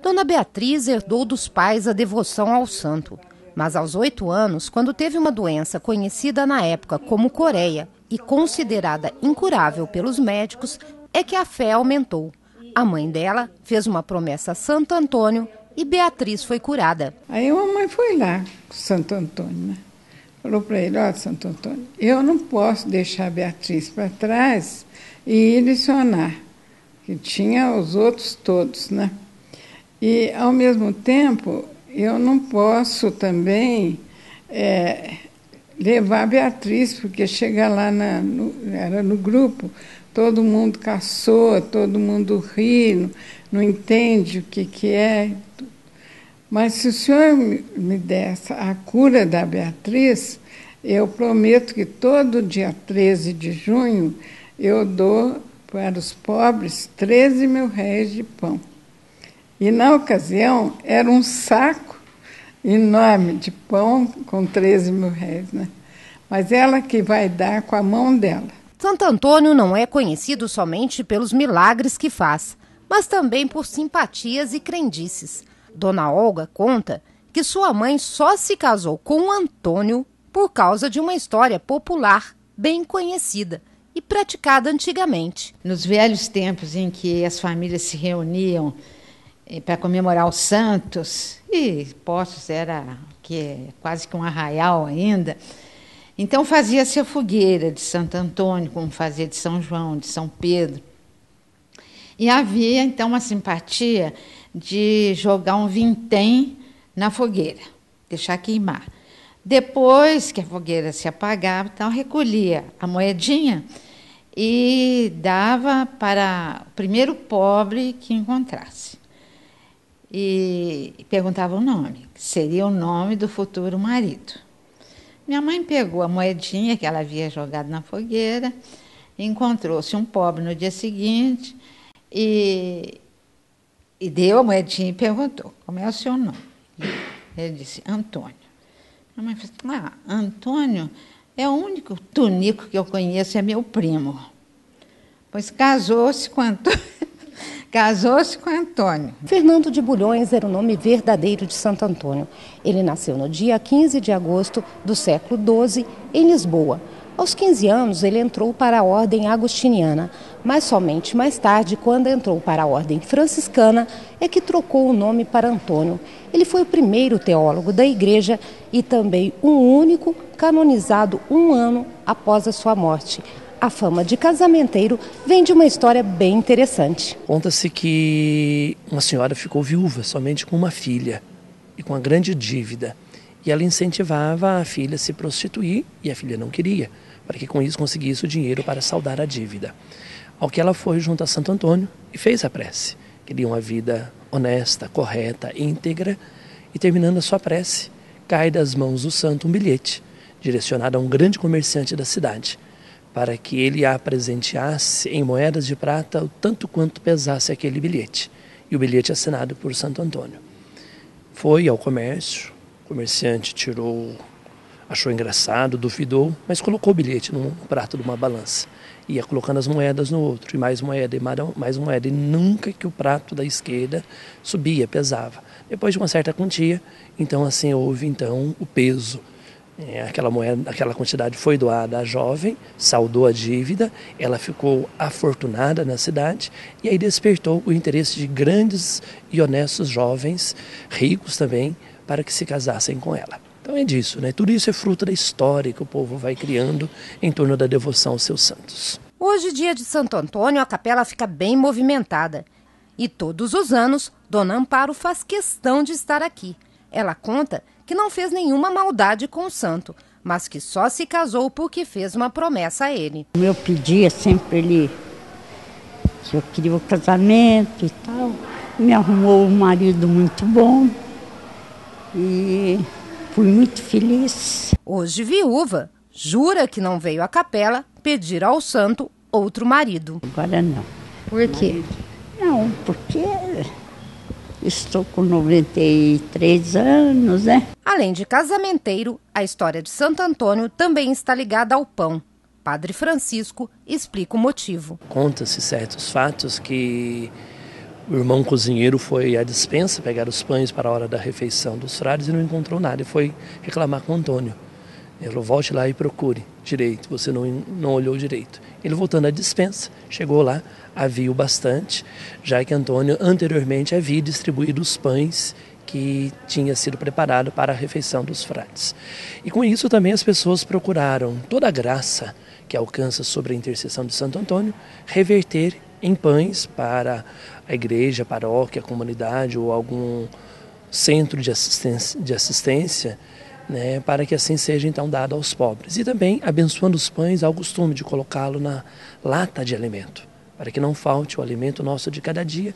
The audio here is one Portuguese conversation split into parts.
Dona Beatriz herdou dos pais a devoção ao santo, mas aos 8 anos, quando teve uma doença conhecida na época como coreia e considerada incurável pelos médicos, é que a fé aumentou. A mãe dela fez uma promessa a Santo Antônio e Beatriz foi curada. Aí a mamãe foi lá com Santo Antônio, né? Falou para ele: ó, Santo Antônio, eu não posso deixar a Beatriz para trás e ir licionar, que tinha os outros todos, né? E, ao mesmo tempo, eu não posso também levar a Beatriz, porque chega lá, era no grupo, todo mundo caçoa, todo mundo ri, não entende o que é. Mas se o senhor me der a cura da Beatriz, eu prometo que todo dia 13 de junho eu dou para os pobres 13 mil réis de pão. E, na ocasião, era um saco enorme de pão com 13 mil réis, né? Mas ela que vai dar com a mão dela. Santo Antônio não é conhecido somente pelos milagres que faz, mas também por simpatias e crendices. Dona Olga conta que sua mãe só se casou com Antônio por causa de uma história popular bem conhecida e praticada antigamente. Nos velhos tempos em que as famílias se reuniam para comemorar os santos, e Poços era quase que um arraial ainda, então fazia-se a fogueira de Santo Antônio, como fazia de São João, de São Pedro. E havia, então, uma simpatia de jogar um vintém na fogueira, deixar queimar. Depois que a fogueira se apagava, então recolhia a moedinha e dava para o primeiro pobre que encontrasse. E perguntava o nome, que seria o nome do futuro marido. Minha mãe pegou a moedinha que ela havia jogado na fogueira, encontrou-se um pobre no dia seguinte e deu a moedinha e perguntou: como é o seu nome? Ele disse: Antônio. Minha mãe falou: Antônio é o único tunico que eu conheço, é meu primo. Pois casou-se com Antônio. Casou-se com Antônio. Fernando de Bulhões era o nome verdadeiro de Santo Antônio. Ele nasceu no dia 15 de agosto do século XII, em Lisboa. Aos 15 anos, ele entrou para a ordem agostiniana, mas somente mais tarde, quando entrou para a ordem franciscana, é que trocou o nome para Antônio. Ele foi o primeiro teólogo da igreja e também o único canonizado 1 ano após a sua morte. A fama de casamenteiro vem de uma história bem interessante. Conta-se que uma senhora ficou viúva somente com uma filha e com uma grande dívida. E ela incentivava a filha a se prostituir e a filha não queria, para que com isso conseguisse o dinheiro para saldar a dívida. Ao que ela foi junto a Santo Antônio e fez a prece. Queria uma vida honesta, correta, íntegra, e terminando a sua prece, cai das mãos do santo um bilhete, direcionado a um grande comerciante da cidade, para que ele a presenteasse em moedas de prata o tanto quanto pesasse aquele bilhete. E o bilhete assinado por Santo Antônio. Foi ao comércio, o comerciante tirou, achou engraçado, duvidou, mas colocou o bilhete num prato de uma balança. Ia colocando as moedas no outro, e mais moeda, e mais moeda, e nunca que o prato da esquerda subia, pesava. Depois de uma certa quantia, então assim houve então o peso. Aquela moeda, aquela quantidade foi doada à jovem, saldou a dívida, ela ficou afortunada na cidade e aí despertou o interesse de grandes e honestos jovens, ricos também, para que se casassem com ela. Então é disso, né? Tudo isso é fruto da história que o povo vai criando em torno da devoção aos seus santos. Hoje, dia de Santo Antônio, a capela fica bem movimentada. E todos os anos, Dona Amparo faz questão de estar aqui. Ela conta que não fez nenhuma maldade com o santo, mas que só se casou porque fez uma promessa a ele. Eu pedia sempre ele que eu queria o casamento e tal. Me arrumou um marido muito bom e fui muito feliz. Hoje viúva, jura que não veio à capela pedir ao santo outro marido. Agora não. Por quê? Não, porque estou com 93 anos, né? Além de casamenteiro, a história de Santo Antônio também está ligada ao pão. Padre Francisco explica o motivo. Conta-se certos fatos que O irmão cozinheiro foi à despensa pegar os pães para a hora da refeição dos frades e não encontrou nada e foi reclamar com Antônio. Ele falou, volte lá e procure direito, você não olhou direito. Ele voltando à despensa, chegou lá, havia o bastante, já que Antônio anteriormente havia distribuído os pães que tinha sido preparado para a refeição dos frades. E com isso também as pessoas procuraram toda a graça que alcança sobre a intercessão de Santo Antônio, reverter em pães para a igreja, a paróquia, a comunidade ou algum centro de assistência, né, para que assim seja então dado aos pobres. E também, abençoando os pães, há o costume de colocá-lo na lata de alimento, para que não falte o alimento nosso de cada dia,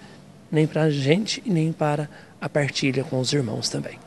nem para a gente e nem para a partilha com os irmãos também.